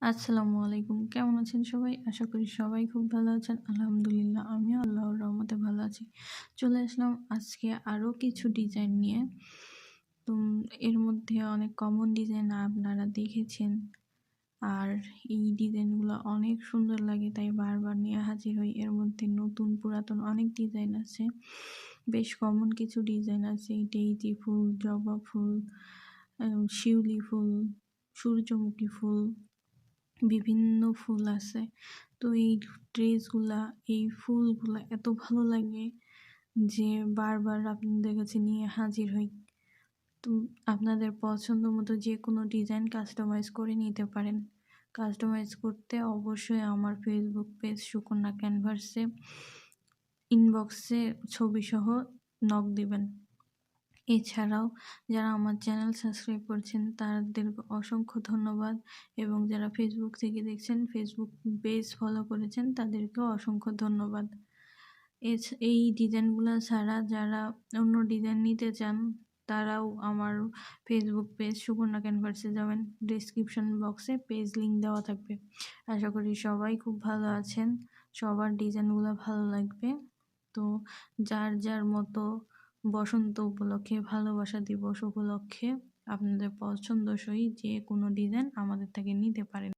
আসসালামু আলাইকুম। কেমন আছেন সবাই? আশা করি সবাই খুব ভালো আছেন। আলহামদুলিল্লাহ আমিও আল্লাহর রহমতে ভালো আছি। চলে আসলাম আজকে আরও কিছু ডিজাইন নিয়ে। তো এর মধ্যে অনেক কমন ডিজাইন আপনারা দেখেছেন। আর এই ডিজাইনগুলো অনেক সুন্দর লাগে, তাই বারবার নিয়ে হাজির হই। এর মধ্যে নতুন পুরাতন অনেক ডিজাইন আছে। বেশ কমন কিছু ডিজাইন আছে। ডেইজি ফুল, জবা ফুল, শিউলি ফুল, সূর্যমুখী ফুল, বিভিন্ন ফুল আছে। তো এই ড্রেসগুলা, এই ফুলগুলা এত ভালো লাগে যে বারবার আপনাদের কাছে নিয়ে হাজির হই। তো আপনাদের পছন্দ মতো যে কোনো ডিজাইন কাস্টমাইজ করে নিতে পারেন। কাস্টমাইজ করতে অবশ্যই আমার ফেসবুক পেজ সুকন্যা ক্যানভাসে ইনবক্সে ছবিসহ নক দিবেন। এছাড়াও যারা আমার চ্যানেল সাবস্ক্রাইব করছেন তাদেরকে অসংখ্য ধন্যবাদ, এবং যারা ফেসবুক থেকে দেখছেন, ফেসবুক পেজ ফলো করেছেন, তাদেরকেও অসংখ্য ধন্যবাদ। এই ডিজাইনগুলো ছাড়া যারা অন্য ডিজাইন নিতে চান তারাও আমার ফেসবুক পেজ সুকন্যা ক্যানভাসে যাবেন। ডিসক্রিপশন বক্সে পেজ লিঙ্ক দেওয়া থাকবে। আশা করি সবাই খুব ভালো আছেন, সবার ডিজাইনগুলো ভালো লাগবে। তো যার যার মতো বসন্ত উপলক্ষে, ভালোবাসা দিবস উপলক্ষে আপনাদের পছন্দসই যে কোনো ডিজাইন আমাদের থেকে নিতে পারেন।